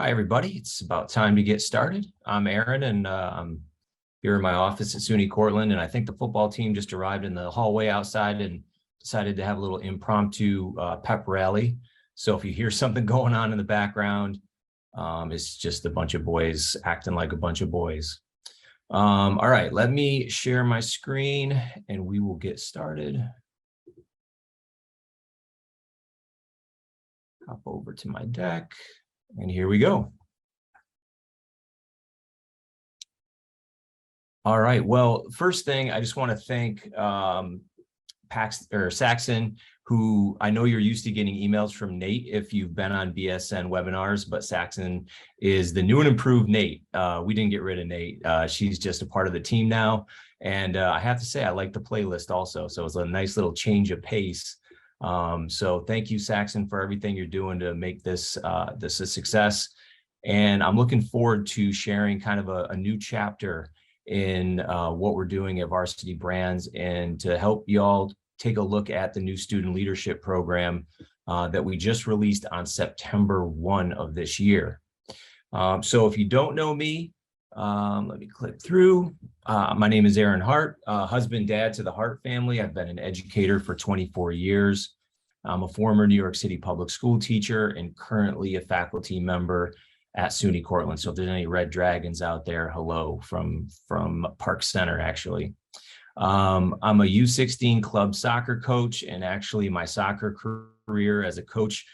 Hi, everybody. It's about time to get started. I'm Aaron, and I'm here in my office at SUNY Cortland, and I think the football team just arrived in the hallway outside and decided to have a little impromptu pep rally. So if you hear something going on in the background, it's just a bunch of boys acting like a bunch of boys. All right, let me share my screen, and we will get started. Hop over to my deck. And here we go. All right. Well, first thing, I just want to thank Saxon, who I know you're used to getting emails from Nate if you've been on BSN webinars, but Saxon is the new and improved Nate. We didn't get rid of Nate. She's just a part of the team now. And I have to say, I like the playlist also. So it's a nice little change of pace. So thank you, Saxon, for everything you're doing to make this a success. And I'm looking forward to sharing kind of a new chapter in what we're doing at Varsity Brands, and to help y'all take a look at the new student leadership program that we just released on September 1 of this year. So if you don't know me, let me click through. My name is Aaron Hart, husband, dad to the Hart family. I've been an educator for 24 years. I'm a former New York City public school teacher and currently a faculty member at SUNY Cortland. So if there's any red dragons out there, hello from Park Center, actually. I'm a U16 club soccer coach, and actually my soccer career as a coach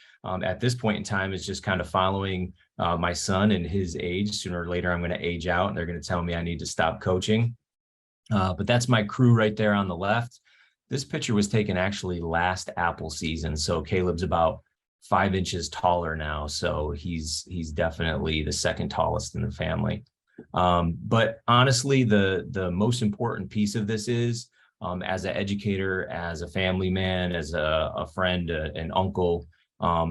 at this point in time is just kind of following my son and his age. Sooner or later, I'm going to age out and they're going to tell me I need to stop coaching. But that's my crew right there on the left. This picture was taken actually last apple season. So Caleb's about 5 inches taller now. So he's definitely the second tallest in the family. But honestly, the most important piece of this is, as an educator, as a family man, as a friend, an uncle,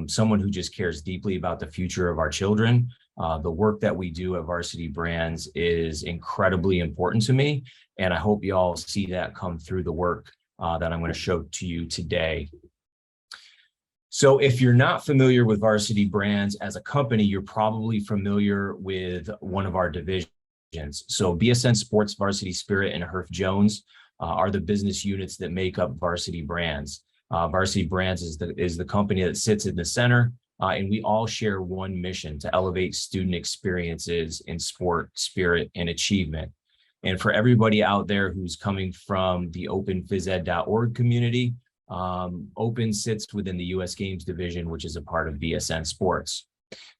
someone who just cares deeply about the future of our children. The work that we do at Varsity Brands is incredibly important to me, and I hope you all see that come through the work that I'm going to show to you today. So if you're not familiar with Varsity Brands as a company, you're probably familiar with one of our divisions. So BSN Sports, Varsity Spirit, and Herf Jones are the business units that make up Varsity Brands. Varsity Brands is the company that sits in the center, and we all share one mission: to elevate student experiences in sport, spirit, and achievement. And for everybody out there who's coming from the openphysed.org community, Open sits within the U.S. Games division, which is a part of BSN Sports.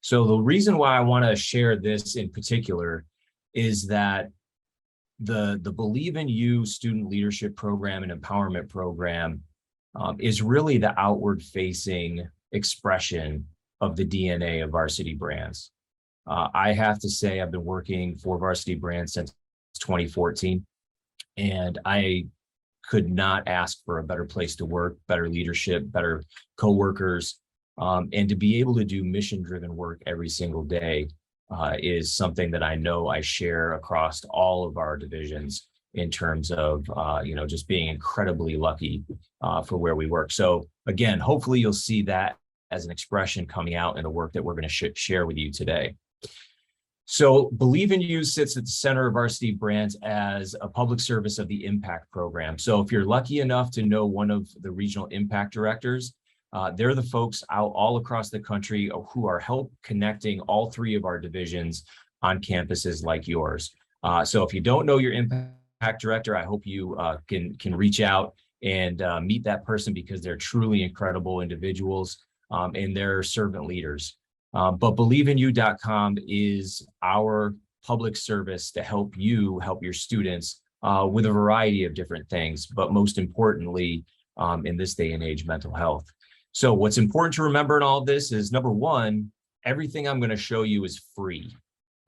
So the reason why I want to share this in particular is that the Believe in You student leadership program and empowerment program is really the outward-facing expression of the DNA of Varsity Brands. I have to say I've been working for Varsity Brands since 2014, and I could not ask for a better place to work, better leadership, better coworkers, and to be able to do mission-driven work every single day is something that I know I share across all of our divisions in terms of, just being incredibly lucky for where we work. So again, hopefully you'll see that as an expression coming out in the work that we're going to share with you today. So Believe in You sits at the center of Varsity Brands as a public service of the impact program. So if you're lucky enough to know one of the regional impact directors, they're the folks out all across the country who are help connecting all three of our divisions on campuses like yours. So if you don't know your impact director, I hope you can reach out and meet that person, because they're truly incredible individuals and they're servant leaders. But BelieveInYou.com is our public service to help you help your students with a variety of different things, but most importantly, in this day and age, mental health. So what's important to remember in all of this is, number one, everything I'm going to show you is free.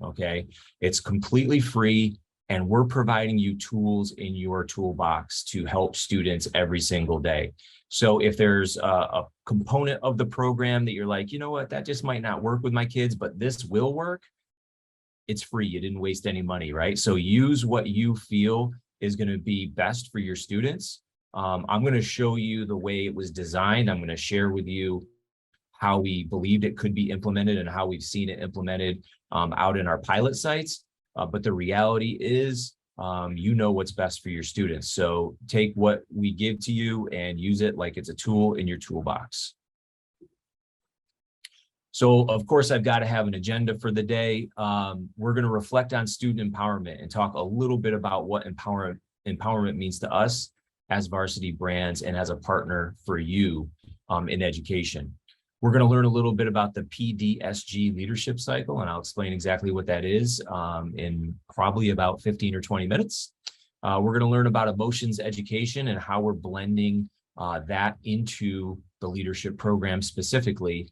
Okay, it's completely free, and we're providing you tools in your toolbox to help students every single day. So if there's a component of the program that you're like, you know what, that just might not work with my kids, but this will work, it's free. You didn't waste any money, right? So use what you feel is going to be best for your students. I'm going to show you the way it was designed. I'm going to share with you how we believed it could be implemented and how we've seen it implemented out in our pilot sites. But the reality is, you know what's best for your students. So take what we give to you and use it like it's a tool in your toolbox. So of course, I've got to have an agenda for the day. We're going to reflect on student empowerment and talk a little bit about what empowerment means to us as Varsity Brands and as a partner for you in education. We're going to learn a little bit about the PDSG leadership cycle, and I'll explain exactly what that is in probably about 15 or 20 minutes. We're going to learn about emotions education and how we're blending that into the leadership program specifically.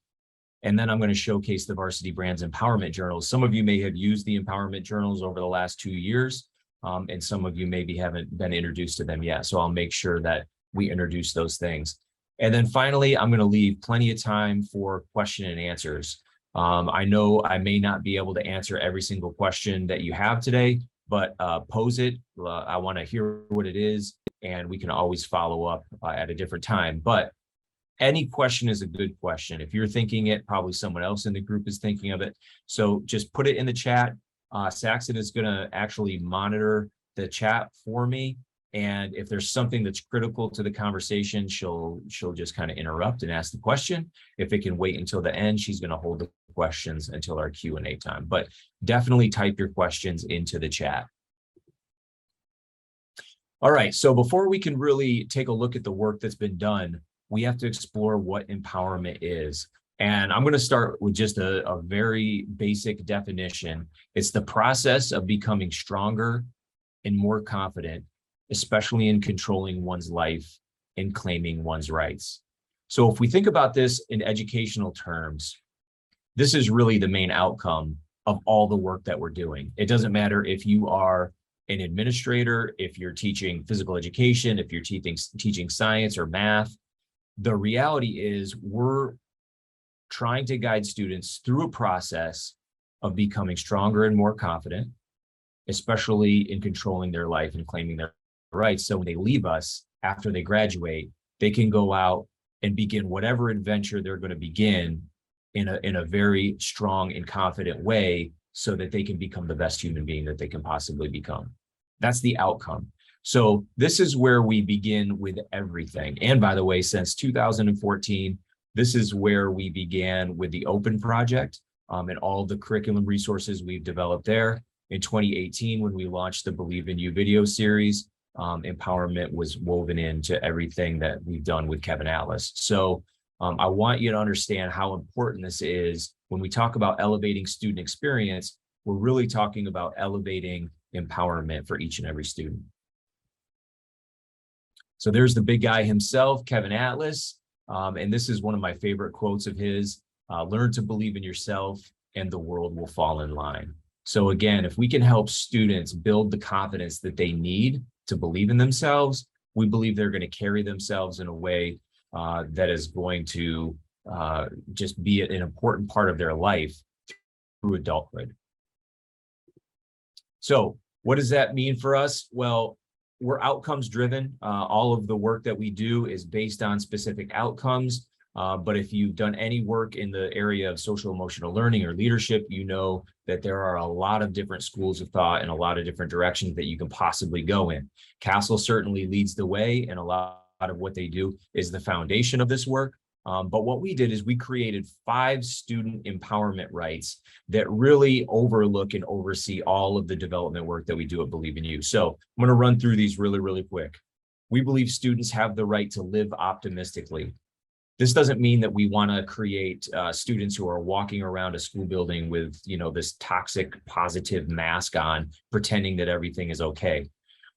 And then I'm going to showcase the Varsity Brands Empowerment Journals. Some of you may have used the Empowerment Journals over the last 2 years, and some of you maybe haven't been introduced to them yet. So I'll make sure that we introduce those things. And then finally, I'm going to leave plenty of time for question and answers. I know I may not be able to answer every single question that you have today, but pose it. I want to hear what it is, and we can always follow up at a different time. But any question is a good question. If you're thinking it, probably someone else in the group is thinking of it. So just put it in the chat. Saxon is going to actually monitor the chat for me. And if there's something that's critical to the conversation, she'll just kind of interrupt and ask the question. If it can wait until the end, she's going to hold the questions until our Q&A time. But definitely type your questions into the chat. All right, so before we can really take a look at the work that's been done, we have to explore what empowerment is. And I'm going to start with just a very basic definition. It's the process of becoming stronger and more confident, especially in controlling one's life and claiming one's rights. So if we think about this in educational terms, this is really the main outcome of all the work that we're doing. It doesn't matter if you are an administrator, if you're teaching physical education, if you're teaching science or math. The reality is we're trying to guide students through a process of becoming stronger and more confident, especially in controlling their life and claiming their rights. So when they leave us after they graduate, they can go out and begin whatever adventure they're going to begin in a very strong and confident way so that they can become the best human being that they can possibly become. That's the outcome. So this is where we begin with everything. And by the way, since 2014, this is where we began with the Open Project and all the curriculum resources we've developed there. In 2018, when we launched the Believe in You video series, empowerment was woven into everything that we've done with Kevin Atlas. So I want you to understand how important this is. When we talk about elevating student experience, we're really talking about elevating empowerment for each and every student. So there's the big guy himself, Kevin Atlas. And this is one of my favorite quotes of his: learn to believe in yourself and the world will fall in line. So again, if we can help students build the confidence that they need to believe in themselves, we believe they're going to carry themselves in a way that is going to just be an important part of their life through adulthood. So what does that mean for us? Well, we're outcomes driven. All of the work that we do is based on specific outcomes. But if you've done any work in the area of social emotional learning or leadership, you know that there are a lot of different schools of thought and a lot of different directions that you can possibly go in. Castle certainly leads the way, and a lot of what they do is the foundation of this work. But what we did is we created 5 student empowerment rights that really overlook and oversee all of the development work that we do at Believe in You. So I'm going to run through these really, really quick. We believe students have the right to live optimistically. This doesn't mean that we want to create students who are walking around a school building with, this toxic positive mask on, pretending that everything is okay.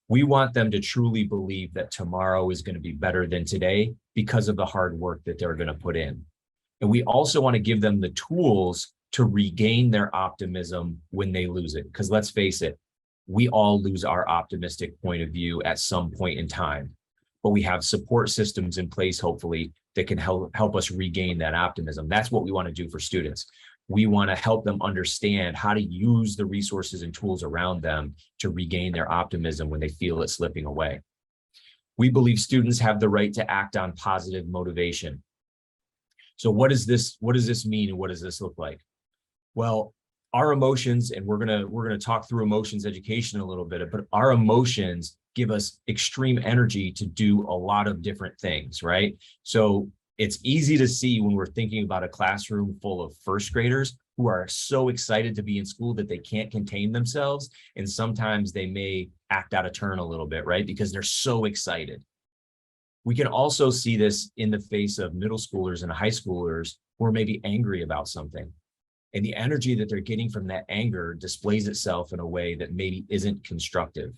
We want them to truly believe that tomorrow is going to be better than today because of the hard work that they're going to put in. And we also want to give them the tools to regain their optimism when they lose it. Because let's face it, we all lose our optimistic point of view at some point in time. But we have support systems in place, hopefully, that can help us regain that optimism. That's what we want to do for students. We want to help them understand how to use the resources and tools around them to regain their optimism when they feel it slipping away. We believe students have the right to act on positive motivation. So what does this mean, and what does this look like? Well, our emotions, and we're gonna talk through emotions education a little bit, but our emotions give us extreme energy to do a lot of different things, right? So it's easy to see when we're thinking about a classroom full of first graders who are so excited to be in school that they can't contain themselves. And sometimes they may act out of turn a little bit, right? Because they're so excited. We can also see this in the face of middle schoolers and high schoolers who are maybe angry about something. And the energy that they're getting from that anger displays itself in a way that maybe isn't constructive.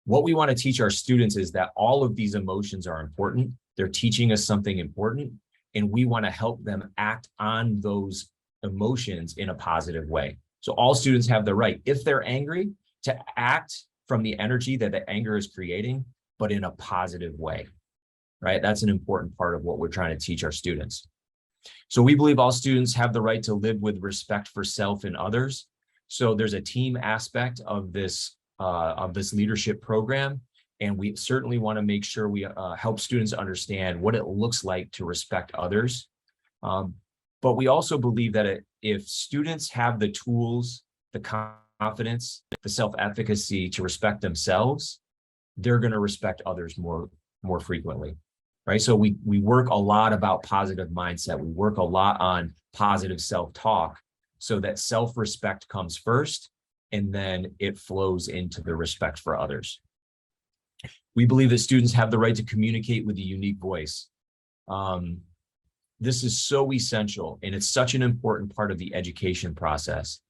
What we want to teach our students is that all of these emotions are important. They're teaching us something important, and we want to help them act on those emotions in a positive way. So all students have the right, if they're angry, to act from the energy that the anger is creating, but in a positive way, right? That's an important part of what we're trying to teach our students. So we believe all students have the right to live with respect for self and others. So there's a team aspect of this leadership program, and we certainly want to make sure we help students understand what it looks like to respect others. But we also believe that if students have the tools, the confidence, the self-efficacy to respect themselves, they're going to respect others more frequently. Right. So we work a lot about positive mindset. We work a lot on positive self-talk so that self-respect comes first, and then it flows into the respect for others. We believe that students have the right to communicate with a unique voice. This is so essential, and it's such an important part of the education process.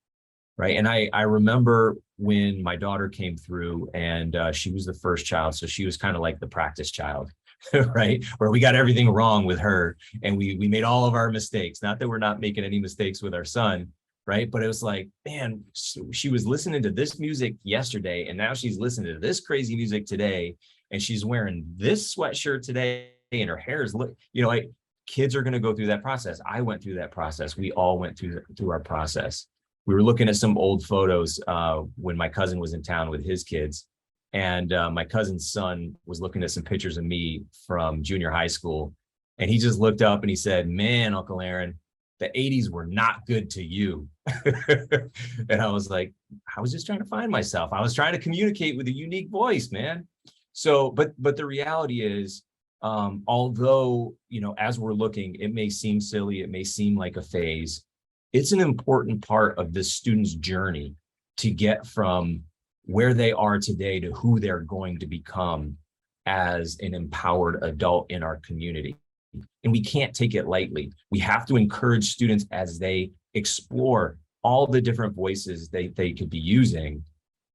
Right. And I remember when my daughter came through, and she was the first child. So she was kind of like the practice child. Right, where we got everything wrong with her, and we made all of our mistakes. Not that we're not making any mistakes with our son, right? But it was like, man, she was listening to this music yesterday, and now she's listening to this crazy music today, and she's wearing this sweatshirt today, and her hair is, like, kids are going to go through that process. I went through that process. We all went through our process. We were looking at some old photos when my cousin was in town with his kids. And my cousin's son was looking at some pictures of me from junior high school. And he just looked up and he said, man, Uncle Aaron, the 80s were not good to you. And I was like, I was just trying to find myself. I was trying to communicate with a unique voice, man. So, but the reality is, although, as we're looking, it may seem silly, it may seem like a phase, it's an important part of this student's journey to get from where they are today to who they're going to become as an empowered adult in our community. And we can't take it lightly. We have to encourage students as they explore all the different voices they could be using,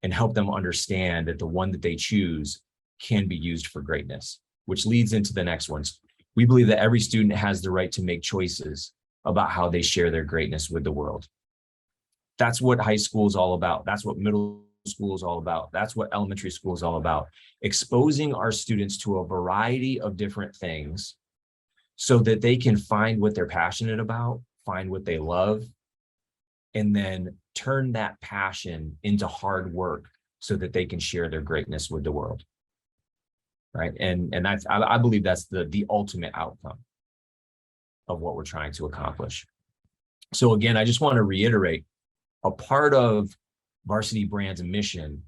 and help them understand that the one that they choose can be used for greatness, which leads into the next ones. We believe that every student has the right to make choices about how they share their greatness with the world. That's what high school is all about. That's what middle school is all about. That's what elementary school is all about. Exposing our students to a variety of different things so that they can find what they're passionate about, find what they love, and then turn that passion into hard work so that they can share their greatness with the world. Right. And that's, I believe that's the ultimate outcome of what we're trying to accomplish. So again, I just want to reiterate, a part of Varsity Brands' mission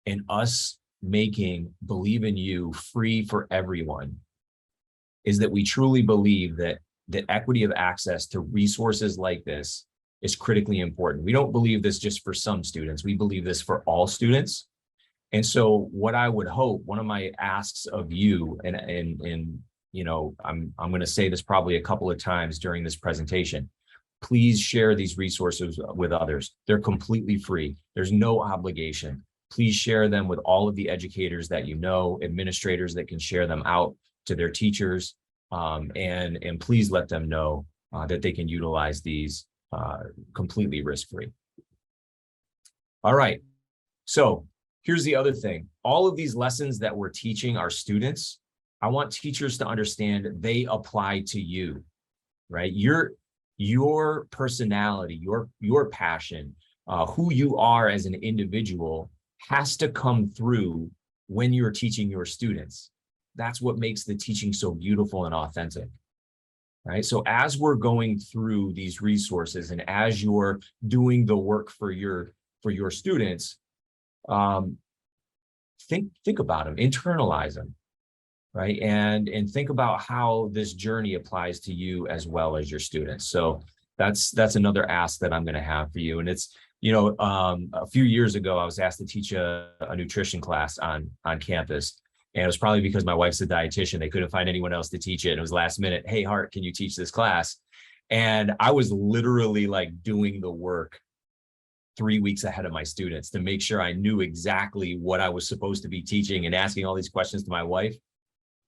and us making Believe in You free for everyone is that we truly believe that equity of access to resources like this is critically important. We don't believe this just for some students. We believe this for all students. And so what I would hope, one of my asks of you, and I'm going to say this probably a couple of times during this presentation, please share these resources with others. They're completely free. There's no obligation. Please share them with all of the educators that you know, administrators that can share them out to their teachers, and please let them know that they can utilize these completely risk-free. All right, so here's the other thing. All of these lessons that we're teaching our students, I want teachers to understand they apply to you, right? Your personality, your passion, who you are as an individual has to come through when you're teaching your students. That's what makes the teaching so beautiful and authentic. right? So as we're going through these resources and as you're doing the work for your students, think about them, internalize them, right? And think about how this journey applies to you as well as your students. So that's another ask that I'm going to have for you. And it's, a few years ago, I was asked to teach a nutrition class on campus. And it was probably because my wife's a dietitian. They couldn't find anyone else to teach it. And it was last minute. Hey, Hart, can you teach this class? And I was literally like doing the work 3 weeks ahead of my students to make sure I knew exactly what I was supposed to be teaching and asking all these questions to my wife.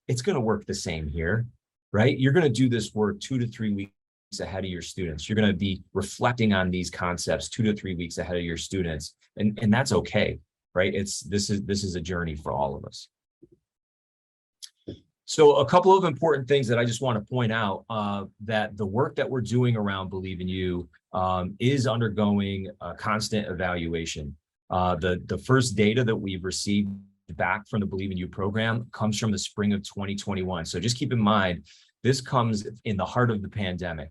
It's going to work the same here, right? You're going to do this work 2 to 3 weeks ahead of your students. You're going to be reflecting on these concepts 2 to 3 weeks ahead of your students. And that's okay, right? This is a journey for all of us. So a couple of important things that I just want to point out, that the work that we're doing around Believe in You is undergoing a constant evaluation. The first data that we've received back from the Believe in You program comes from the spring of 2021. So just keep in mind, this comes in the heart of the pandemic.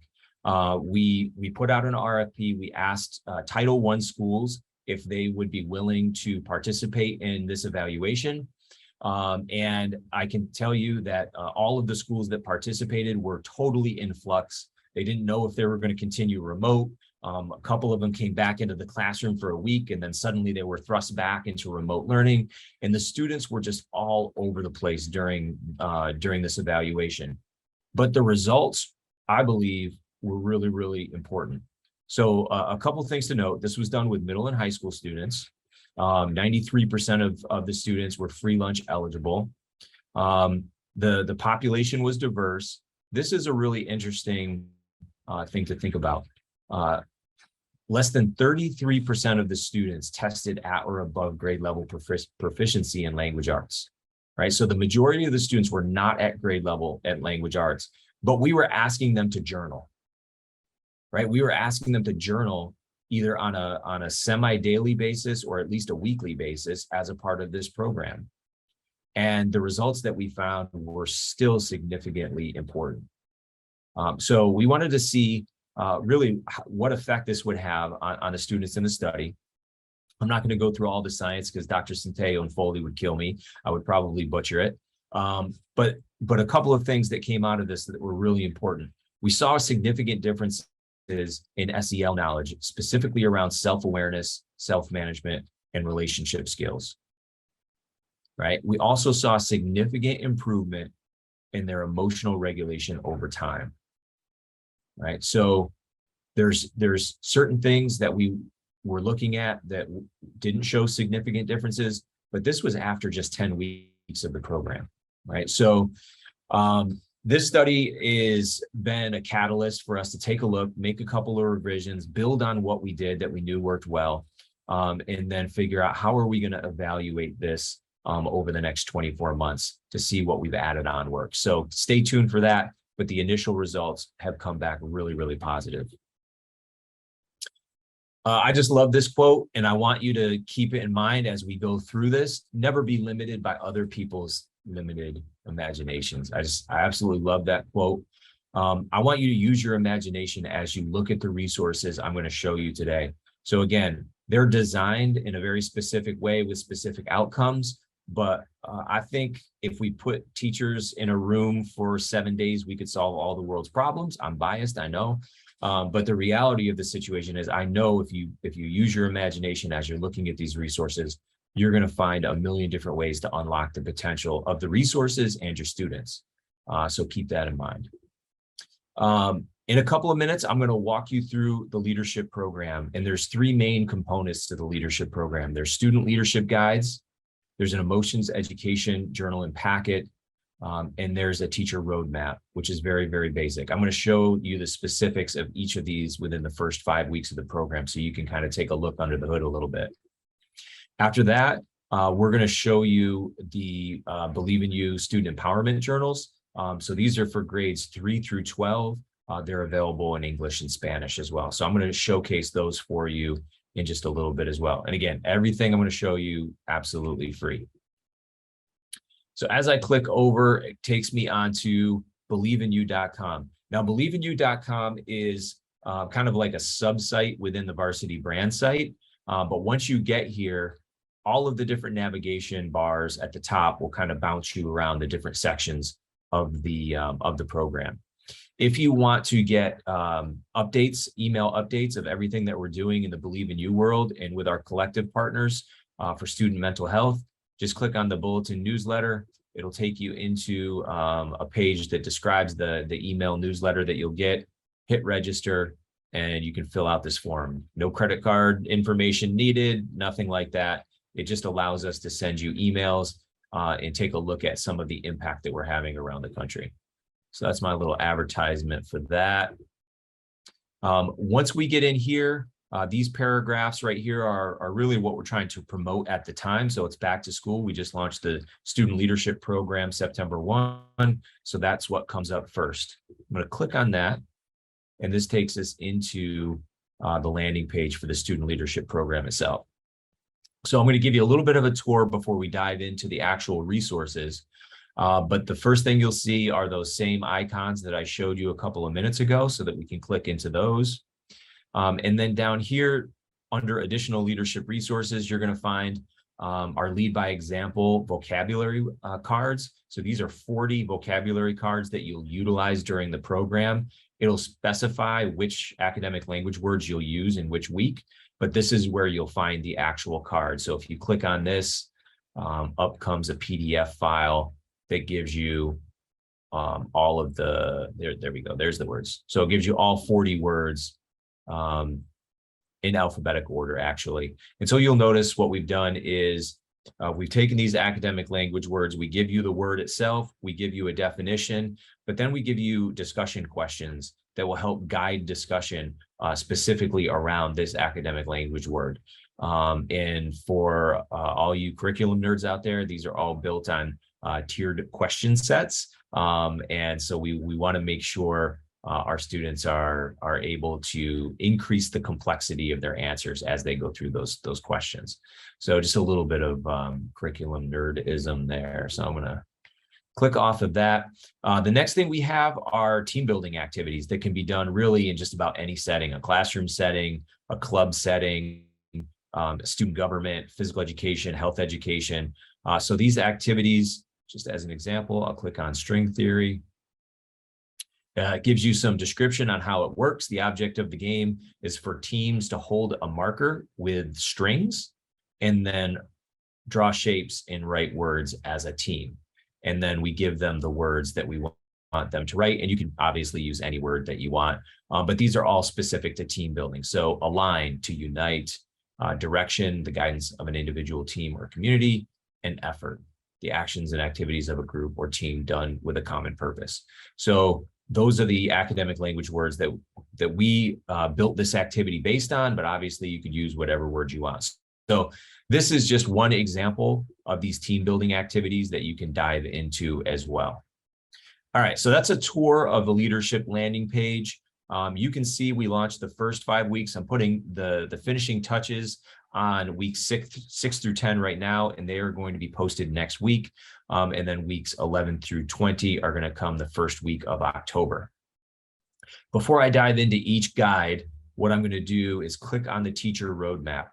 We put out an RFP. We asked Title I schools if they would be willing to participate in this evaluation. And I can tell you that all of the schools that participated were totally in flux. They didn't know if they were going to continue remote. A couple of them came back into the classroom for a week, and then suddenly they were thrust back into remote learning. And the students were just all over the place during this evaluation. But the results, I believe, were really, really important. So a couple of things to note. This was done with middle and high school students. 93% of the students were free lunch eligible. The population was diverse. This is a really interesting thing to think about. Less than 33% of the students tested at or above grade level proficiency in language arts, right? So the majority of the students were not at grade level at language arts, but we were asking them to journal, right? We were asking them to journal either on a semi-daily basis or at least a weekly basis as a part of this program. And the results that we found were still significantly important. So we wanted to see really what effect this would have on the students in the study. I'm not going to go through all the science because Dr. Centeo and Foley would kill me. I would probably butcher it. But a couple of things that came out of this that were really important. We saw significant differences in SEL knowledge, specifically around self-awareness, self-management, and relationship skills, right? We also saw significant improvement in their emotional regulation over time, right? So there's certain things that we were looking at that didn't show significant differences, but this was after just 10 weeks of the program, right? So this study has been a catalyst for us to take a look, make a couple of revisions, build on what we did that we knew worked well, and then figure out how are we going to evaluate this over the next 24 months to see what we've added on work. So stay tuned for that, but the initial results have come back really, really positive. I just love this quote, and I want you to keep it in mind as we go through this. Never be limited by other people's limited imaginations. I absolutely love that quote. I want you to use your imagination as you look at the resources I'm going to show you today. So again, they're designed in a very specific way with specific outcomes, but I think if we put teachers in a room for 7 days, we could solve all the world's problems. I'm biased, I know. But the reality of the situation is, I know if you use your imagination as you're looking at these resources, you're going to find a million different ways to unlock the potential of the resources and your students. So keep that in mind. In a couple of minutes, I'm going to walk you through the leadership program. And there's 3 main components to the leadership program. There's student leadership guides. There's an emotions education journal and packet. And there's a teacher roadmap, which is very, very basic. I'm going to show you the specifics of each of these within the first 5 weeks of the program, so you can kind of take a look under the hood a little bit. After that, we're going to show you the Believe in You student empowerment journals. So these are for grades 3 through 12. They're available in English and Spanish as well. So I'm going to showcase those for you in just a little bit as well. And again, everything I'm going to show you absolutely free. So as I click over, it takes me onto believeinu.com. Now, believeinu.com is kind of like a sub-site within the Varsity Brand site. But once you get here, all of the different navigation bars at the top will kind of bounce you around the different sections of the program. If you want to get updates, email updates of everything that we're doing in the Believe in You world and with our collective partners for student mental health, just click on the bulletin newsletter. It'll take you into a page that describes the email newsletter that you'll get. Hit register, and you can fill out this form. No credit card information needed, nothing like that. It just allows us to send you emails and take a look at some of the impact that we're having around the country. So that's my little advertisement for that. Once we get in here, these paragraphs right here are really what we're trying to promote at the time. So it's back to school. We just launched the Student Leadership Program September 1. So that's what comes up first. I'm going to click on that. And this takes us into the landing page for the Student Leadership Program itself. So I'm going to give you a little bit of a tour before we dive into the actual resources. But the first thing you'll see are those same icons that I showed you a couple of minutes ago so that we can click into those. And then down here under additional leadership resources, you're going to find our lead by example vocabulary cards. So these are 40 vocabulary cards that you'll utilize during the program. It'll specify which academic language words you'll use in which week, but this is where you'll find the actual card. So if you click on this, up comes a PDF file that gives you all of there we go, there's the words. So it gives you all 40 words in alphabetical order, actually. And so you'll notice what we've done is we've taken these academic language words, we give you the word itself, we give you a definition, but then we give you discussion questions that will help guide discussion specifically around this academic language word. And for all you curriculum nerds out there, these are all built on tiered question sets. And so we want to make sure our students are able to increase the complexity of their answers as they go through those questions. So just a little bit of curriculum nerdism there. So I'm going to click off of that. The next thing we have are team building activities that can be done really in just about any setting, a classroom setting, a club setting, student government, physical education, health education. So these activities, just as an example, I'll click on string theory. It gives you some description on how it works. The object of the game is for teams to hold a marker with strings and then draw shapes and write words as a team. And then we give them the words that we want them to write. And you can obviously use any word that you want, but these are all specific to team building. So align, to unite, direction, the guidance of an individual team or community, and effort, the actions and activities of a group or team done with a common purpose. So those are the academic language words that we built this activity based on, but obviously you could use whatever words you want. So this is just one example of these team building activities that you can dive into as well. All right, so that's a tour of the leadership landing page. You can see we launched the first 5 weeks. I'm putting the finishing touches on weeks 6 through 10 right now, and they are going to be posted next week. And then weeks 11 through 20 are going to come the first week of October. Before I dive into each guide, what I'm going to do is click on the teacher roadmap.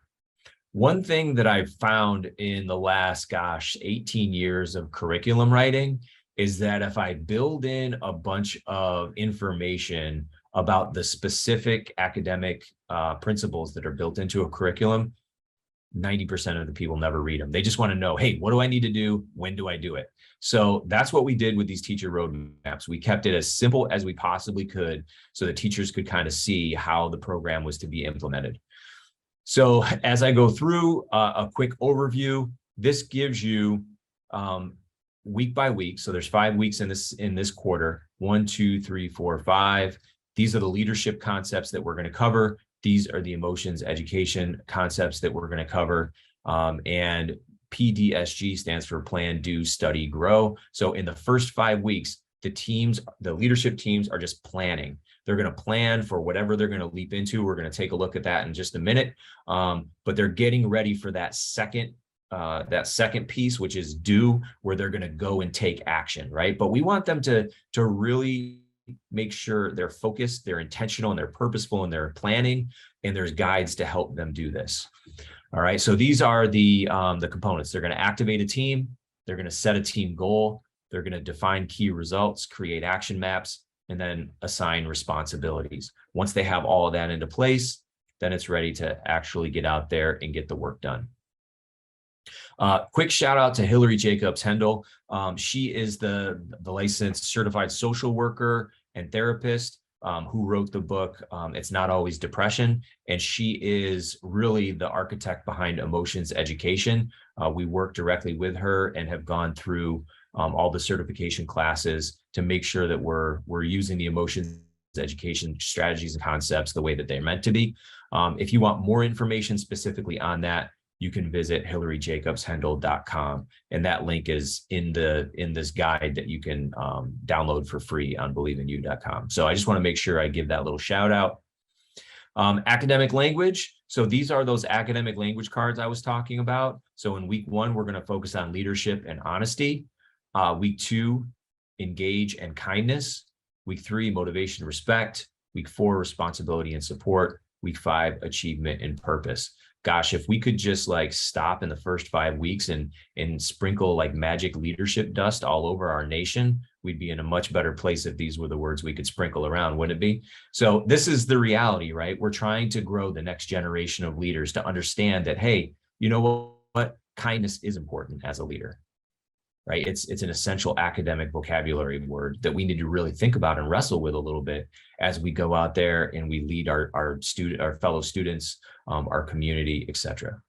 One thing that I've found in the last, 18 years of curriculum writing is that if I build in a bunch of information about the specific academic principles that are built into a curriculum, 90% of the people never read them. They just want to know, hey, what do I need to do? When do I do it? So that's what we did with these teacher roadmaps. We kept it as simple as we possibly could so that teachers could kind of see how the program was to be implemented. So as I go through a quick overview, this gives you week by week. So there's 5 weeks in this quarter, 1, 2, 3, 4, 5. These are the leadership concepts that we're going to cover. These are the emotions education concepts that we're going to cover. And PDSG stands for plan, do, study, grow. So in the first 5 weeks, the leadership teams are just planning. They're going to plan for whatever they're going to leap into. We're going to take a look at that in just a minute. But they're getting ready for that second piece, which is do, where they're going to go and take action, right? But we want them to really make sure they're focused, they're intentional, and they're purposeful in their planning, and there's guides to help them do this. All right, so these are the components. They're going to activate a team, they're going to set a team goal, they're going to define key results, create action maps, and then assign responsibilities. Once they have all of that into place, then it's ready to actually get out there and get the work done. Quick shout out to Hillary Jacobs Hendel. She is the licensed certified social worker and therapist who wrote the book, It's Not Always Depression. And she is really the architect behind emotions education. We work directly with her and have gone through all the certification classes to make sure that we're using the emotions education strategies and concepts the way that they're meant to be. If you want more information specifically on that, you can visit hillaryjacobshendel.com, and that link is in this guide that you can download for free on believeinu.com. So I just want to make sure I give that little shout out. Academic language. So these are those academic language cards I was talking about. So in week 1, we're going to focus on leadership and honesty. Week 2, engage and kindness. Week 3, motivation, respect. Week 4, responsibility and support. Week 5, achievement and purpose. Gosh, if we could just like stop in the first 5 weeks and sprinkle like magic leadership dust all over our nation, we'd be in a much better place if these were the words we could sprinkle around, wouldn't it be? So this is the reality, right? We're trying to grow the next generation of leaders to understand that, hey, you know what? Kindness is important as a leader, right? It's an essential academic vocabulary word that we need to really think about and wrestle with a little bit as we go out there and we lead our fellow students, our community, etc.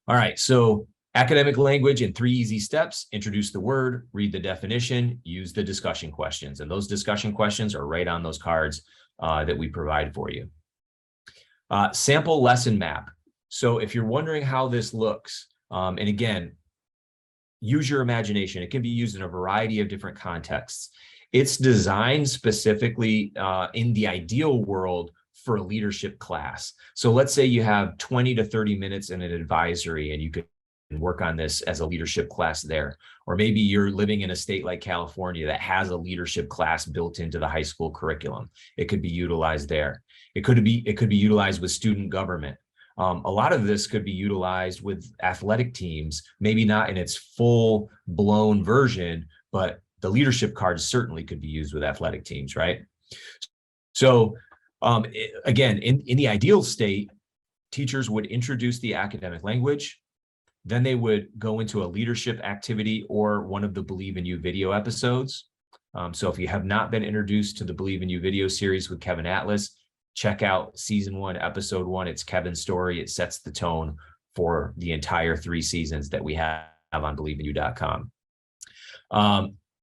All right, so academic language in 3 easy steps: introduce the word, read the definition, use the discussion questions. And those discussion questions are right on those cards that we provide for you. Sample lesson map. So if you're wondering how this looks, and again, use your imagination. It can be used in a variety of different contexts. It's designed specifically in the ideal world for a leadership class. So let's say you have 20 to 30 minutes in an advisory and you could work on this as a leadership class there. Or maybe you're living in a state like California that has a leadership class built into the high school curriculum. It could be utilized there. It could be utilized with student government. A lot of this could be utilized with athletic teams, maybe not in its full blown version, but the leadership cards certainly could be used with athletic teams, right? So again, in the ideal state, teachers would introduce the academic language, then they would go into a leadership activity or one of the Believe in You video episodes. So if you have not been introduced to the Believe in You video series with Kevin Atlas, check out season 1, episode 1. It's Kevin's story. It sets the tone for the entire 3 seasons that we have on believeinu.com.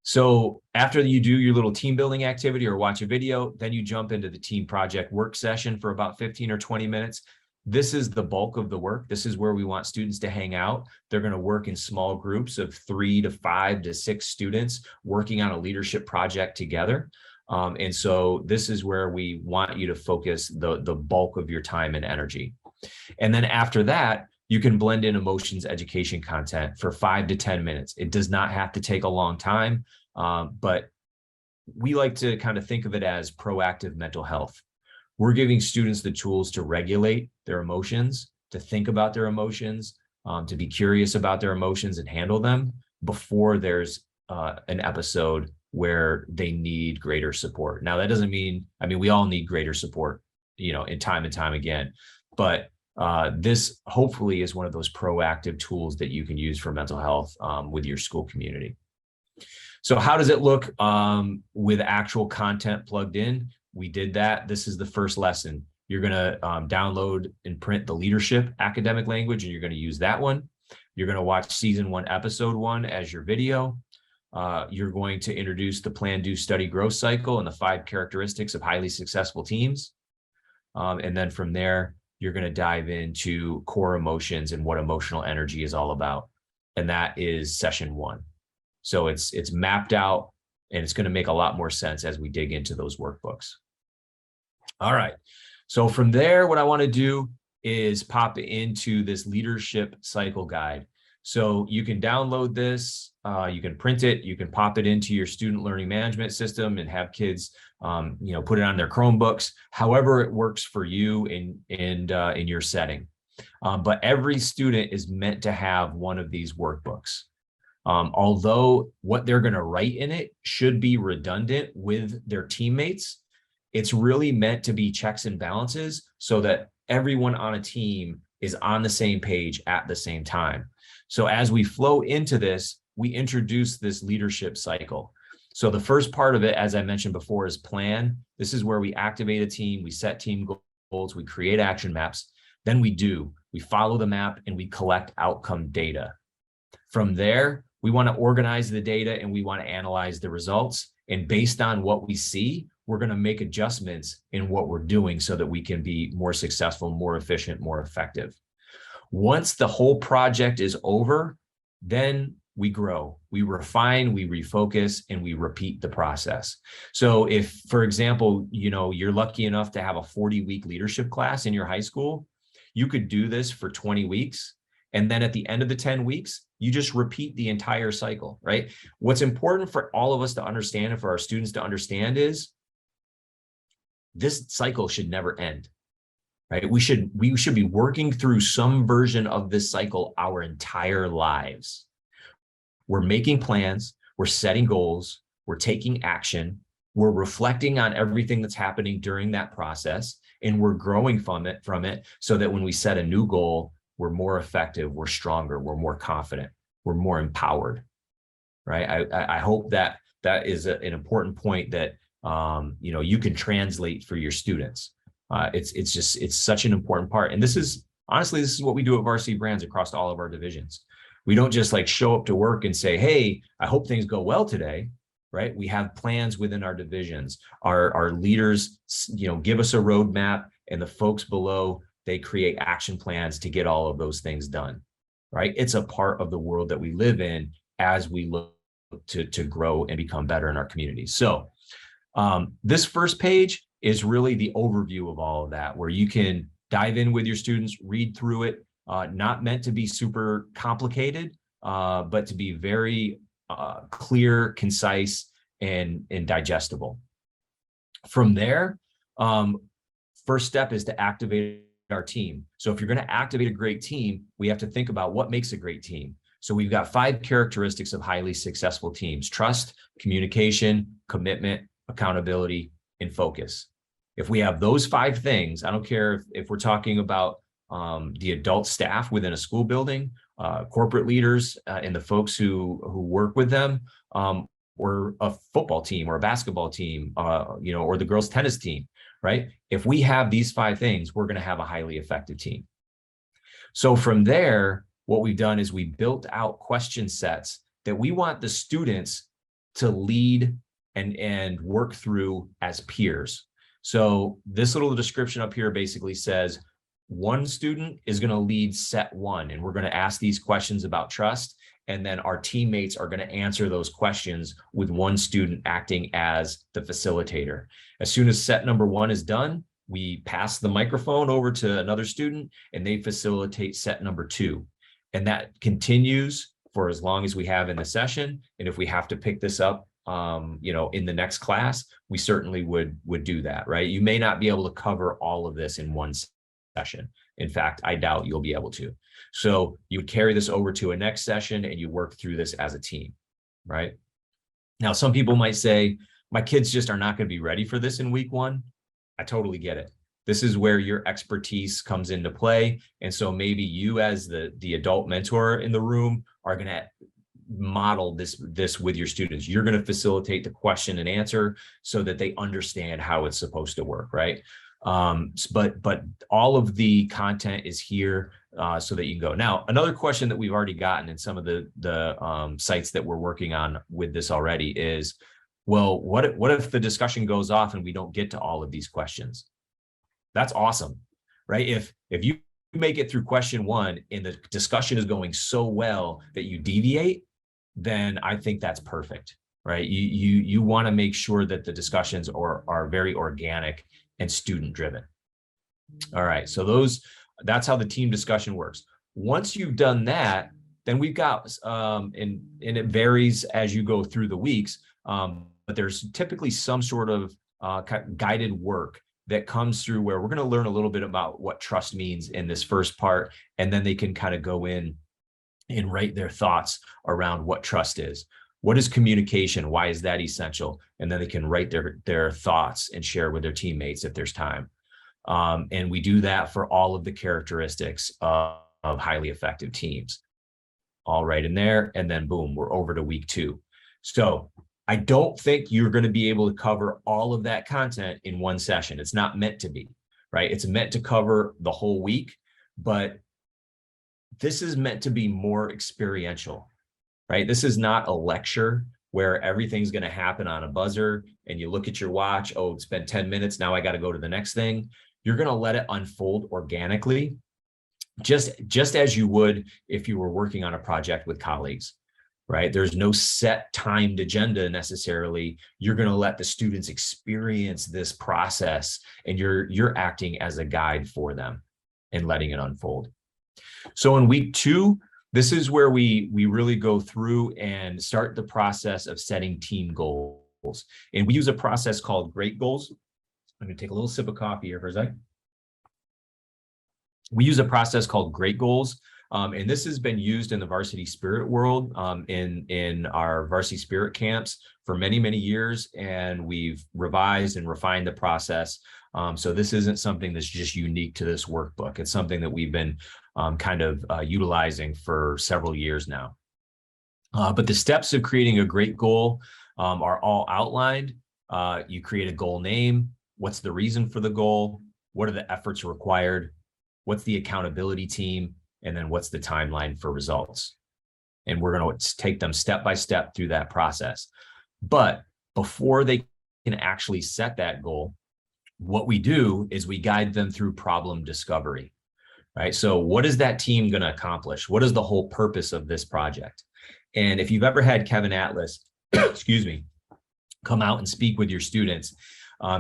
So after you do your little team building activity or watch a video, then you jump into the team project work session for about 15 or 20 minutes. This is the bulk of the work. This is where we want students to hang out. They're going to work in small groups of 3 to 5 to 6 students working on a leadership project together. And so this is where we want you to focus the bulk of your time and energy. And then after that, you can blend in emotions education content for 5 to 10 minutes. It does not have to take a long time, but we like to kind of think of it as proactive mental health. We're giving students the tools to regulate their emotions, to think about their emotions, to be curious about their emotions and handle them before there's an episode where they need greater support. Now, that doesn't mean, we all need greater support, in time and time again, but this hopefully is one of those proactive tools that you can use for mental health with your school community. So how does it look with actual content plugged in? We did that. This is the first lesson. You're going to download and print the leadership academic language, and you're going to use that one. You're going to watch season 1, episode 1 as your video. You're going to introduce the plan, do, study, growth cycle and the 5 characteristics of highly successful teams. And then from there, you're going to dive into core emotions and what emotional energy is all about. And that is session 1. So it's mapped out, and it's going to make a lot more sense as we dig into those workbooks. All right. So from there, what I want to do is pop into this leadership cycle guide. So you can download this, you can print it, you can pop it into your student learning management system and have kids, put it on their Chromebooks, however it works for you in your setting. But every student is meant to have one of these workbooks. Although what they're going to write in it should be redundant with their teammates, it's really meant to be checks and balances so that everyone on a team is on the same page at the same time. So as we flow into this, we introduce this leadership cycle. So the first part of it, as I mentioned before, is plan. This is where we activate a team, we set team goals, we create action maps. Then we follow the map and we collect outcome data. From there, we want to organize the data and we want to analyze the results. And based on what we see, we're going to make adjustments in what we're doing so that we can be more successful, more efficient, more effective. Once the whole project is over, then we grow, we refine, we refocus, and we repeat the process. So if, for example, you're lucky enough to have a 40-week leadership class in your high school, you could do this for 20 weeks. And then at the end of the 10 weeks, you just repeat the entire cycle, right? What's important for all of us to understand and for our students to understand is this cycle should never end, right? We should be working through some version of this cycle our entire lives. We're making plans, we're setting goals, we're taking action, we're reflecting on everything that's happening during that process, and we're growing from it so that when we set a new goal, we're more effective, we're stronger, we're more confident, we're more empowered, right? I hope that is an important point that you can translate for your students. It's such an important part. And this is what we do at Varsity Brands across all of our divisions. We don't just like show up to work and say, hey, I hope things go well today, right? We have plans within our divisions. Our leaders, give us a roadmap, and the folks below, they create action plans to get all of those things done, right? It's a part of the world that we live in as we look to grow and become better in our communities. So this first page is really the overview of all of that, where you can dive in with your students, read through it, not meant to be super complicated, but to be very clear, concise, and digestible. From there, first step is to activate our team. So if you're going to activate a great team, we have to think about what makes a great team. So we've got 5 characteristics of highly successful teams: trust, communication, commitment, accountability, and focus. If we have those 5 things, I don't care if we're talking about the adult staff within a school building, corporate leaders, and the folks who work with them, or a football team or a basketball team, or the girls' tennis team, right? If we have these 5 things, we're going to have a highly effective team. So from there, what we've done is we built out question sets that we want the students to lead and work through as peers. So this little description up here basically says one student is going to lead set 1, and we're going to ask these questions about trust. And then our teammates are going to answer those questions with one student acting as the facilitator. As soon as set number 1 is done, we pass the microphone over to another student and they facilitate set number 2. And that continues for as long as we have in the session. And if we have to pick this up, in the next class, we certainly would do that, right? You may not be able to cover all of this in one session. In fact, I doubt you'll be able to. So you would carry this over to a next session and you work through this as a team, right? Now, some people might say, my kids just are not going to be ready for this in week 1. I totally get it. This is where your expertise comes into play. And so maybe you as the adult mentor in the room are going to model this with your students. You're going to facilitate the question and answer so that they understand how it's supposed to work, right? But all of the content is here so that you can go. Now, another question that we've already gotten in some of the sites that we're working on with this already is, well, what if the discussion goes off and we don't get to all of these questions? That's awesome, right? If you make it through question 1 and the discussion is going so well that you deviate, then I think that's perfect, right? You want to make sure that the discussions are very organic and student driven. All right, so that's how the team discussion works. Once you've done that, Then we've got, and it varies as you go through the weeks, but there's typically some sort of guided work that comes through where we're going to learn a little bit about what trust means in this first part, and then they can kind of go in and write their thoughts around what trust is. What is communication? Why is that essential? And then they can write their thoughts and share with their teammates if there's time. And we do that for all of the characteristics of highly effective teams. All right in there, and then boom, we're over to week 2. So I don't think you're going to be able to cover all of that content in one session. It's not meant to be, right? It's meant to cover the whole week, but this is meant to be more experiential, right? This is not a lecture where everything's going to happen on a buzzer and you look at your watch, oh, it's been 10 minutes, now I got to go to the next thing. You're going to let it unfold organically, just as you would if you were working on a project with colleagues, right? There's no set timed agenda necessarily. You're going to let the students experience this process, and you're acting as a guide for them and letting it unfold. So in week 2, this is where we really go through and start the process of setting team goals. And we use a process called GREAT goals. I'm going to take a little sip of coffee here for a second. We use a process called GREAT goals. And this has been used in the Varsity Spirit world, in our Varsity Spirit camps for many, many years. And we've revised and refined the process. So this isn't something that's just unique to this workbook. It's something that we've been utilizing for several years now. But the steps of creating a GREAT goal are all outlined. You create a goal name. What's the reason for the goal? What are the efforts required? What's the accountability team? And then what's the timeline for results? And we're going to take them step by step through that process. But before they can actually set that goal, what we do is we guide them through problem discovery, right? So what is that team going to accomplish? What is the whole purpose of this project? And if you've ever had Kevin Atlas, excuse me, come out and speak with your students,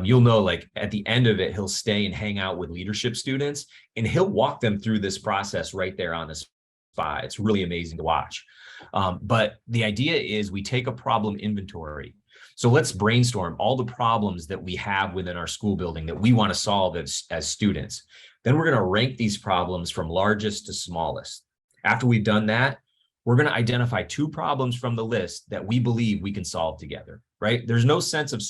you'll know, like, at the end of it, he'll stay and hang out with leadership students, and he'll walk them through this process right there on the spot. It's really amazing to watch. But the idea is we take a problem inventory. So let's brainstorm all the problems that we have within our school building that we want to solve as students. Then we're going to rank these problems from largest to smallest. After we've done that, we're going to identify 2 problems from the list that we believe we can solve together, right? There's no sense of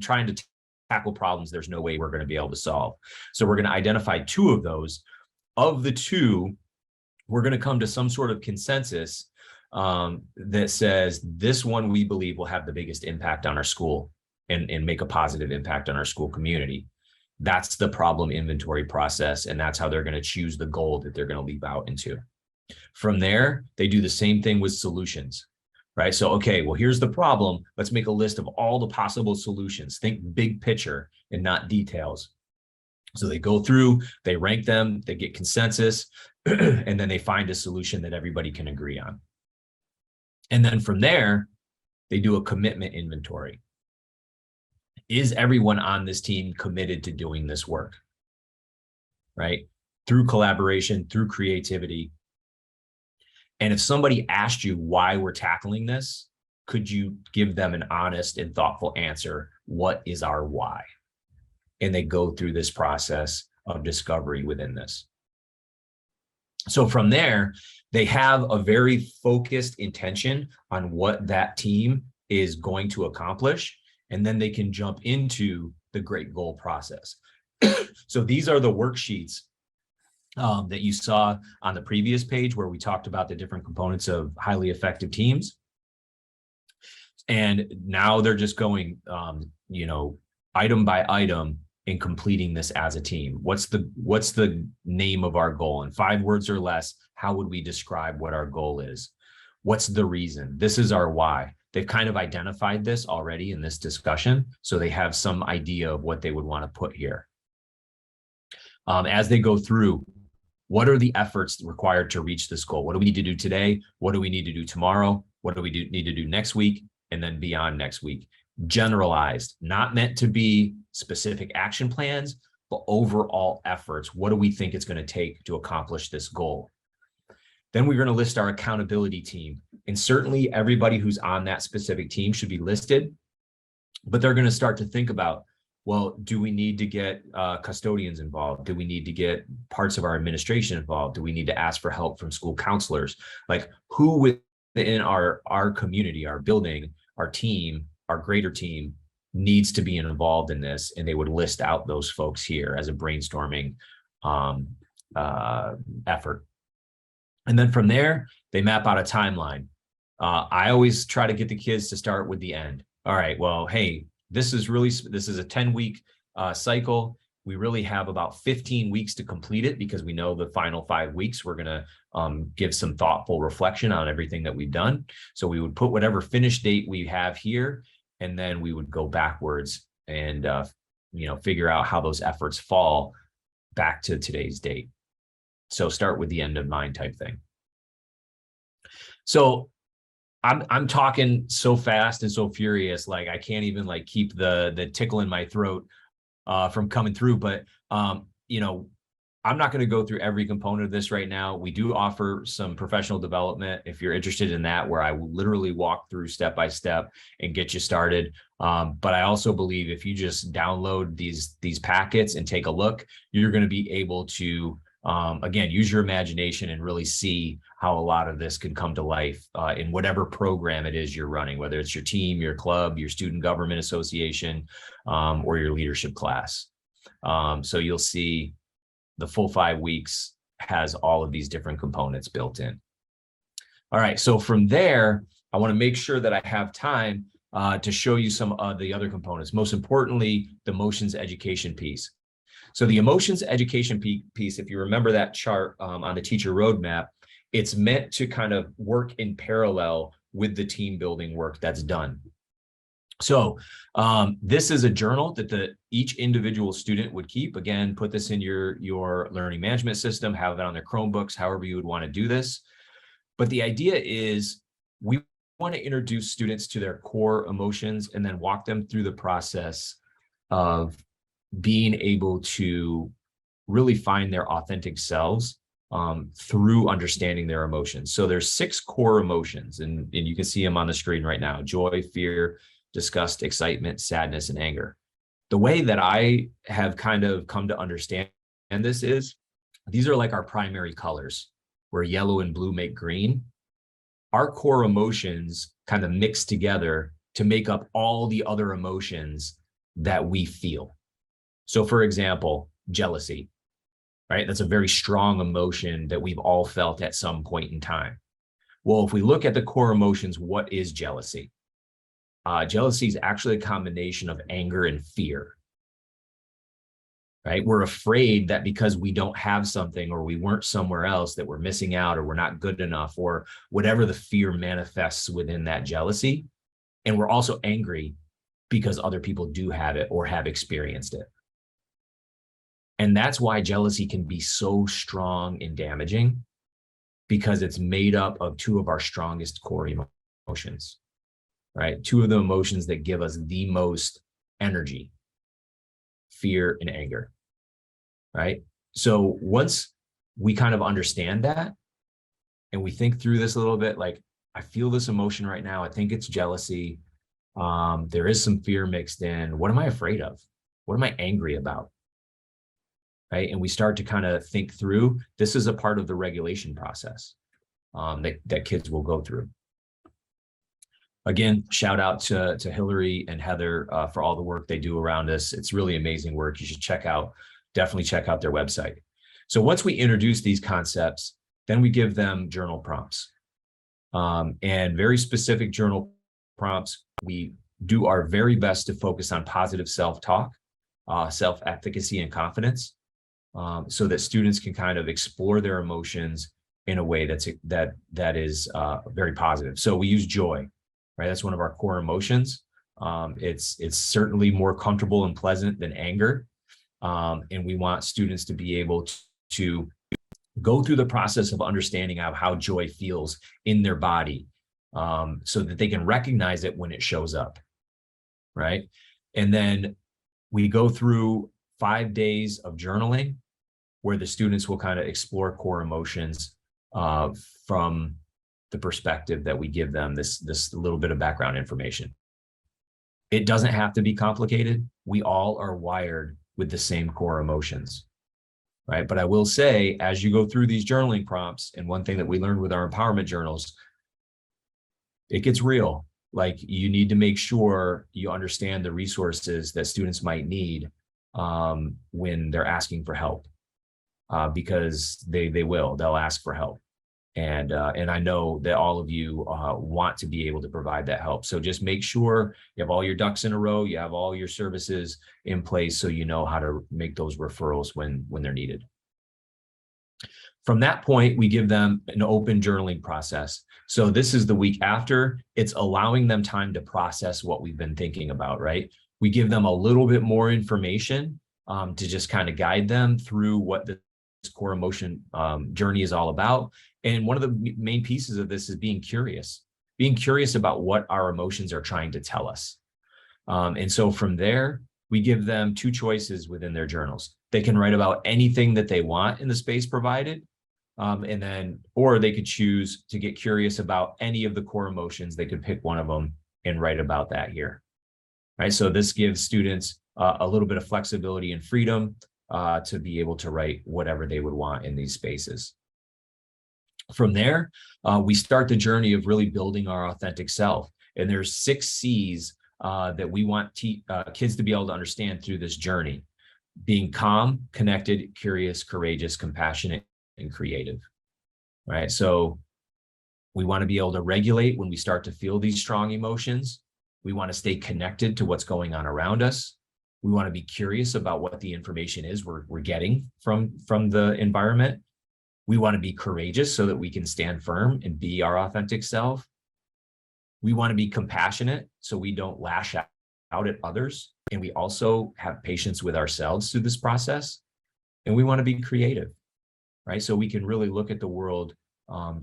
trying to tackle problems there's no way we're going to be able to solve. So we're going to identify 2 of those. Of the 2, we're going to come to some sort of consensus that says this one we believe will have the biggest impact on our school and make a positive impact on our school community. That's the problem inventory process, and that's how they're going to choose the goal that they're going to leap out into. From there, they do the same thing with solutions. Right? So, okay, well, here's the problem. Let's make a list of all the possible solutions. Think big picture and not details. So they go through, they rank them, they get consensus, and then they find a solution that everybody can agree on. And then from there, they do a commitment inventory. Is everyone on this team committed to doing this work? Right? Through collaboration, through creativity. And if somebody asked you why we're tackling this, could you give them an honest and thoughtful answer? What is our why? And they go through this process of discovery within this. So from there, they have a very focused intention on what that team is going to accomplish, and then they can jump into the GREAT goal process. So these are the worksheets that you saw on the previous page where we talked about the different components of highly effective teams. And now they're just going, item by item and completing this as a team. What's the name of our goal? In 5 words or less, how would we describe what our goal is? What's the reason? This is our why. They've kind of identified this already in this discussion, so they have some idea of what they would want to put here. As they go through, what are the efforts required to reach this goal? What do we need to do today? What do we need to do tomorrow? What do we need to do next week? And then beyond next week. Generalized, not meant to be specific action plans, but overall efforts. What do we think it's going to take to accomplish this goal? Then we're going to list our accountability team. And certainly everybody who's on that specific team should be listed, but they're going to start to think about, well, do we need to get custodians involved? Do we need to get parts of our administration involved? Do we need to ask for help from school counselors? Like, who within our community, our building, our team, our greater team needs to be involved in this? And they would list out those folks here as a brainstorming effort. And then from there, they map out a timeline. I always try to get the kids to start with the end. All right, well, hey, this is a 10-week cycle. We really have about 15 weeks to complete it, because we know the final 5 weeks, we're going to give some thoughtful reflection on everything that we've done. So we would put whatever finish date we have here, and then we would go backwards and figure out how those efforts fall back to today's date. So start with the end in mind type thing. So I'm talking so fast and so furious, like I can't even like keep the tickle in my throat from coming through. But I'm not going to go through every component of this right now. We do offer some professional development if you're interested in that, where I will literally walk through step by step and get you started. But I also believe if you just download these packets and take a look, you're going to be able to again, use your imagination and really see how a lot of this can come to life in whatever program it is you're running, whether it's your team, your club, your student government association, or your leadership class. So you'll see the full 5 weeks has all of these different components built in. All right, so from there, I want to make sure that I have time to show you some of the other components, most importantly, the emotions education piece. So the emotions education piece, if you remember that chart on the teacher roadmap, it's meant to kind of work in parallel with the team building work that's done. So this is a journal that each individual student would keep. Again, put this in your learning management system, have it on their Chromebooks, however you would want to do this. But the idea is we want to introduce students to their core emotions and then walk them through the process of being able to really find their authentic selves through understanding their emotions. So there's 6 core emotions, and you can see them on the screen right now: joy, fear, disgust, excitement, sadness, and anger. The way that I have kind of come to understand this is these are like our primary colors, where yellow and blue make green. Our core emotions kind of mix together to make up all the other emotions that we feel. So for example, jealousy, right? That's a very strong emotion that we've all felt at some point in time. Well, if we look at the core emotions, what is jealousy? Jealousy is actually a combination of anger and fear, right? We're afraid that because we don't have something, or we weren't somewhere else, that we're missing out, or we're not good enough, or whatever the fear manifests within that jealousy. And we're also angry because other people do have it or have experienced it. And that's why jealousy can be so strong and damaging, because it's made up of 2 of our strongest core emotions, right? 2 of the emotions that give us the most energy: fear and anger, right? So once we kind of understand that and we think through this a little bit, like, I feel this emotion right now, I think it's jealousy. There is some fear mixed in. What am I afraid of? What am I angry about? Right? And we start to kind of think through, this is a part of the regulation process that kids will go through. Again, shout out to Hillary and Heather for all the work they do around this. It's really amazing work. You should definitely check out their website. So once we introduce these concepts, then we give them journal prompts, and very specific journal prompts. We do our very best to focus on positive self-talk, self-efficacy, and confidence, so that students can kind of explore their emotions in a way that is very positive. So we use joy, right? That's one of our core emotions. It's certainly more comfortable and pleasant than anger. And we want students to be able to go through the process of understanding how joy feels in their body, so that they can recognize it when it shows up, right? And then we go through 5 days of journaling, where the students will kind of explore core emotions from the perspective that we give them this little bit of background information. It doesn't have to be complicated. We all are wired with the same core emotions, right? But I will say, as you go through these journaling prompts, and one thing that we learned with our empowerment journals, it gets real. Like, you need to make sure you understand the resources that students might need when they're asking for help, because they'll ask for help. And I know that all of you want to be able to provide that help. So just make sure you have all your ducks in a row, you have all your services in place, so you know how to make those referrals when they're needed. From that point, we give them an open journaling process. So this is the week after. It's allowing them time to process what we've been thinking about, right? We give them a little bit more information to just kind of guide them through what this core emotion journey is all about. And one of the main pieces of this is being curious about what our emotions are trying to tell us. And so from there, we give them two choices within their journals. They can write about anything that they want in the space provided, or they could choose to get curious about any of the core emotions. They could pick one of them and write about that here, right? So this gives students a little bit of flexibility and freedom to be able to write whatever they would want in these spaces. From there, we start the journey of really building our authentic self. And there's 6 C's that we want kids to be able to understand through this journey: being calm, connected, curious, courageous, compassionate, and creative, right? So we want to be able to regulate when we start to feel these strong emotions. We want to stay connected to what's going on around us. We want to be curious about what the information is we're getting from the environment. We want to be courageous so that we can stand firm and be our authentic self. We want to be compassionate so we don't lash out at others. And we also have patience with ourselves through this process. And we want to be creative, right? So we can really look at the world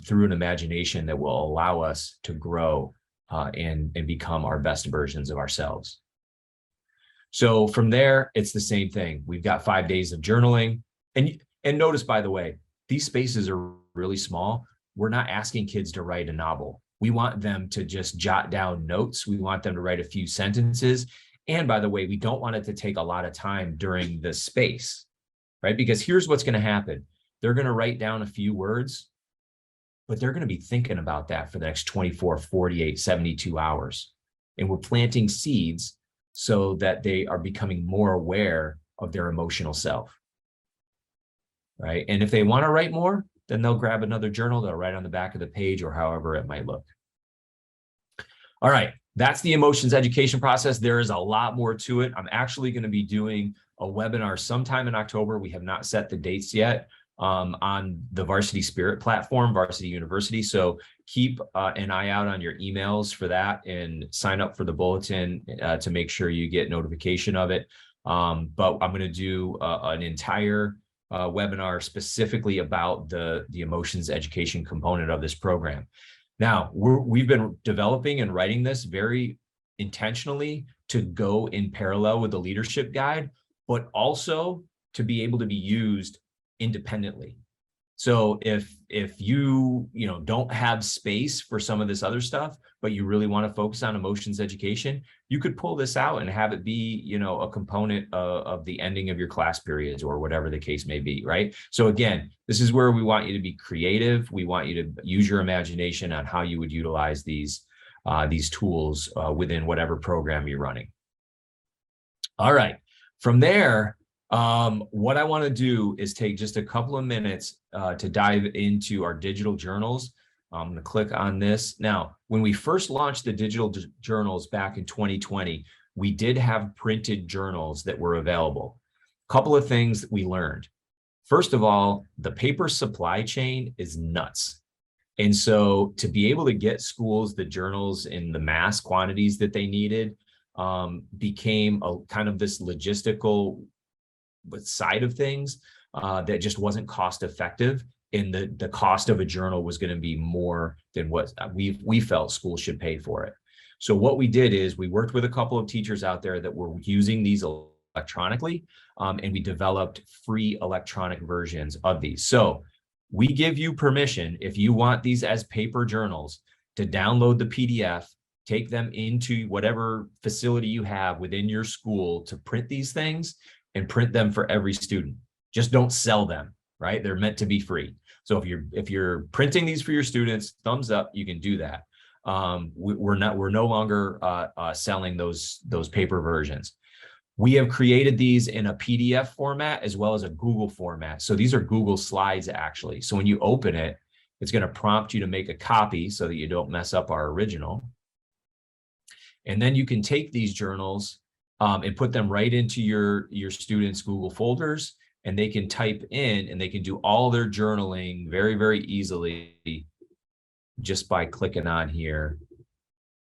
through an imagination that will allow us to grow and become our best versions of ourselves. So from there, it's the same thing. We've got 5 days of journaling. And notice, by the way, these spaces are really small. We're not asking kids to write a novel. We want them to just jot down notes. We want them to write a few sentences. And by the way, we don't want it to take a lot of time during the space, right? Because here's what's going to happen. They're going to write down a few words, but they're going to be thinking about that for the next 24, 48, 72 hours. And we're planting seeds so that they are becoming more aware of their emotional self, right? And if they want to write more, then they'll grab another journal, they'll write on the back of the page or however it might look. All right, that's the emotions education process. There is a lot more to it. I'm actually going to be doing a webinar sometime in October. We have not set the dates yet on the Varsity Spirit platform, Varsity University. So keep an eye out on your emails for that and sign up for the bulletin to make sure you get notification of it. But I'm going to do an entire webinar specifically about the emotions education component of this program. Now, we've been developing and writing this very intentionally to go in parallel with the leadership guide, but also to be able to be used independently. So if you don't have space for some of this other stuff, but you really want to focus on emotions education, you could pull this out and have it be, a component of the ending of your class periods or whatever the case may be, right? So again, this is where we want you to be creative. We want you to use your imagination on how you would utilize these tools within whatever program you're running. All right, from there, what I want to do is take just a couple of minutes to dive into our digital journals. I'm going to click on this. Now, when we first launched the digital journals back in 2020, we did have printed journals that were available. A couple of things that we learned. First of all, the paper supply chain is nuts. And so to be able to get schools the journals in the mass quantities that they needed became a kind of this logistical side of things that just wasn't cost effective, and the cost of a journal was going to be more than what we felt schools should pay for it. So what we did is we worked with a couple of teachers out there that were using these electronically, and we developed free electronic versions of these. So We give you permission, if you want these as paper journals, to download the PDF, take them into whatever facility you have within your school to print these things and print them for every student. Just don't sell them, right? They're meant to be free. So if you're printing these for your students, thumbs up, you can do that. We're no longer selling those paper versions. We have created these in a PDF format as well as a Google format. So these are Google Slides, actually. So when you open it, it's going to prompt you to make a copy so that you don't mess up our original. And then you can take these journals and put them right into your students' Google folders, and they can type in and they can do all their journaling very, very easily just by clicking on here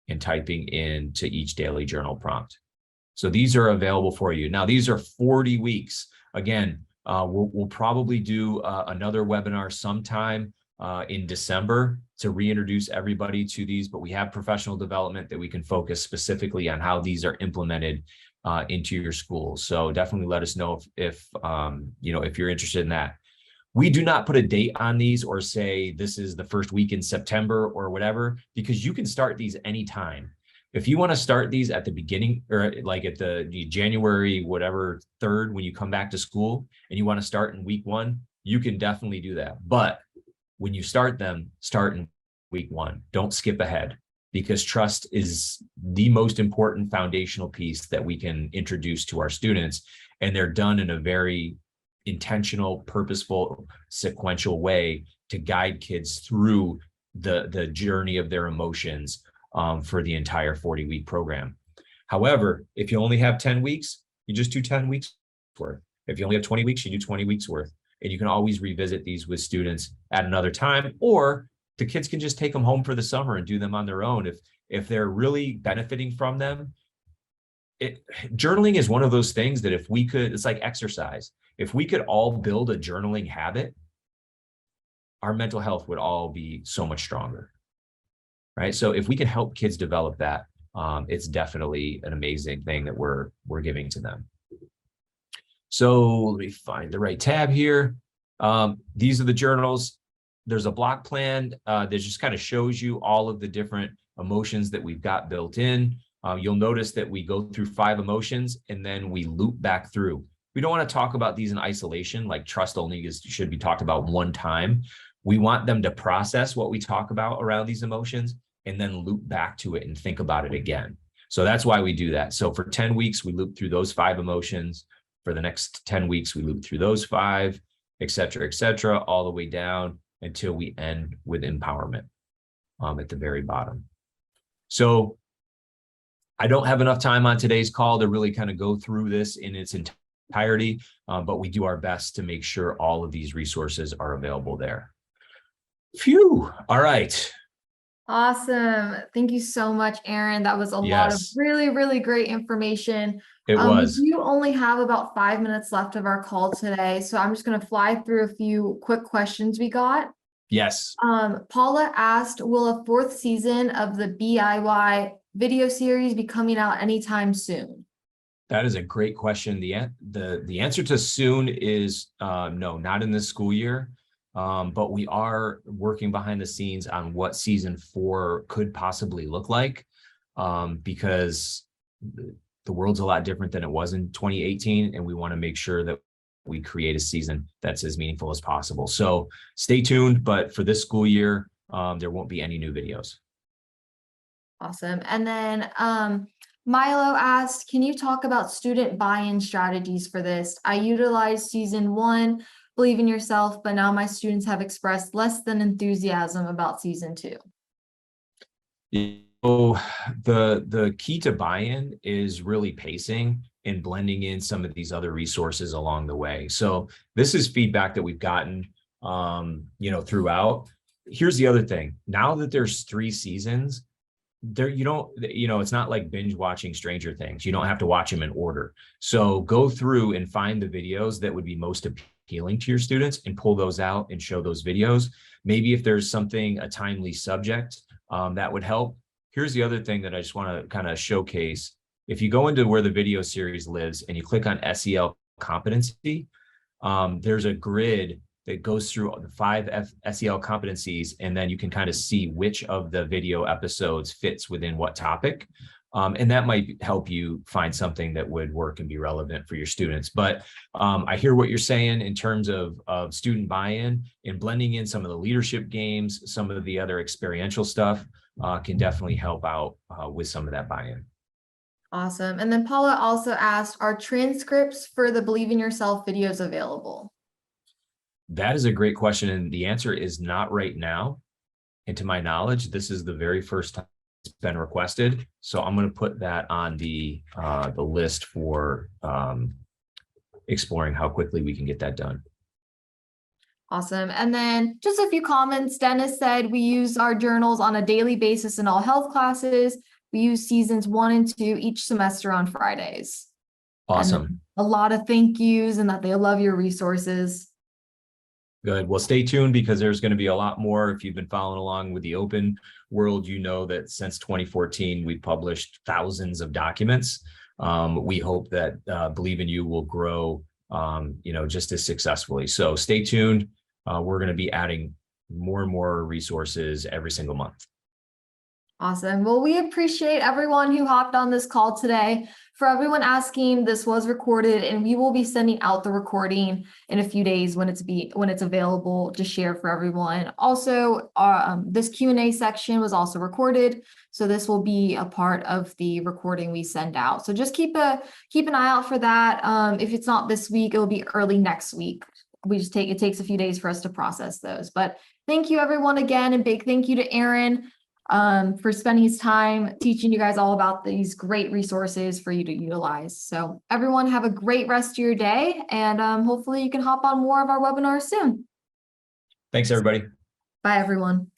and typing into each daily journal prompt. So these are available for you. Now, these are 40 weeks. Again, we'll probably do another webinar sometime in December to reintroduce everybody to these, but we have professional development that we can focus specifically on how these are implemented into your schools. So definitely let us know if you're interested in that. We do not put a date on these or say this is the first week in September or whatever, because you can start these anytime. If you want to start these at the beginning or like at the January, whatever 3rd, when you come back to school and you want to start in week 1, you can definitely do that. But when you start them, start in week 1. Don't skip ahead, because trust is the most important foundational piece that we can introduce to our students. And they're done in a very intentional, purposeful, sequential way to guide kids through the journey of their emotions for the entire 40-week program. However, if you only have 10 weeks, you just do 10 weeks worth. If you only have 20 weeks, you do 20 weeks worth. And you can always revisit these with students at another time, or the kids can just take them home for the summer and do them on their own. If they're really benefiting from them, journaling is one of those things that if we could, it's like exercise. If we could all build a journaling habit, our mental health would all be so much stronger. Right. So if we can help kids develop that, it's definitely an amazing thing that we're giving to them. So let me find the right tab here. These are the journals. There's a block plan that just kind of shows you all of the different emotions that we've got built in. You'll notice that we go through 5 emotions and then we loop back through. We don't want to talk about these in isolation, like trust only should be talked about one time. We want them to process what we talk about around these emotions and then loop back to it and think about it again. So that's why we do that. So for 10 weeks, we loop through those 5 emotions. For the next 10 weeks, we loop through those 5, et cetera, all the way down until we end with empowerment at the very bottom. So I don't have enough time on today's call to really kind of go through this in its entirety, but we do our best to make sure all of these resources are available there. Phew. All right. Awesome. Thank you so much, Aaron. That was a lot of really, really great information. It was. We do only have about 5 minutes left of our call today, so I'm just going to fly through a few quick questions we got. Yes. Paula asked, will a 4th season of the BIY video series be coming out anytime soon? That is a great question. The answer to soon is no, not in this school year. But we are working behind the scenes on what season 4 could possibly look like, because the world's a lot different than it was in 2018, and we want to make sure that we create a season that's as meaningful as possible. So stay tuned, but for this school year, there won't be any new videos. Awesome. And then Milo asked, can you talk about student buy-in strategies for this? I utilized season 1, believe in yourself, but now my students have expressed less than enthusiasm about season 2. So the key to buy-in is really pacing and blending in some of these other resources along the way. So this is feedback that we've gotten, throughout. Here's the other thing. Now that there's 3 seasons, it's not like binge watching Stranger Things. You don't have to watch them in order. So go through and find the videos that would be most appealing to your students and pull those out and show those videos. Maybe if there's a timely subject, that would help. Here's the other thing that I just want to kind of showcase. If you go into where the video series lives and you click on SEL competency, there's a grid that goes through the 5 SEL competencies, and then you can kind of see which of the video episodes fits within what topic. And that might help you find something that would work and be relevant for your students. But I hear what you're saying in terms of student buy-in, and blending in some of the leadership games, some of the other experiential stuff can definitely help out with some of that buy-in. Awesome. And then Paula also asked, are transcripts for the Believe in Yourself videos available? That is a great question. And the answer is not right now. And to my knowledge, this is the very first time it's been requested. So I'm going to put that on the list for exploring how quickly we can get that done. Awesome. And then just a few comments. Dennis said, we use our journals on a daily basis in all health classes. We use seasons 1 and 2 each semester on Fridays. Awesome. A lot of thank yous, and that they love your resources. Good. Well, stay tuned, because there's going to be a lot more. If you've been following along with the open world, you know that since 2014, we've published thousands of documents. We hope that Believe in You will grow, just as successfully. So stay tuned. We're going to be adding more and more resources every single month. Awesome. Well, we appreciate everyone who hopped on this call today. For everyone asking, this was recorded, and we will be sending out the recording in a few days when it's available to share for everyone. Also, this Q&A section was also recorded, so this will be a part of the recording we send out. So just keep an eye out for that. If it's not this week, it'll be early next week. It takes a few days for us to process those. But thank you everyone again, and big thank you to Aaron for spending his time teaching you guys all about these great resources for you to utilize. So everyone have a great rest of your day, and hopefully you can hop on more of our webinars soon. Thanks, everybody. Bye, everyone.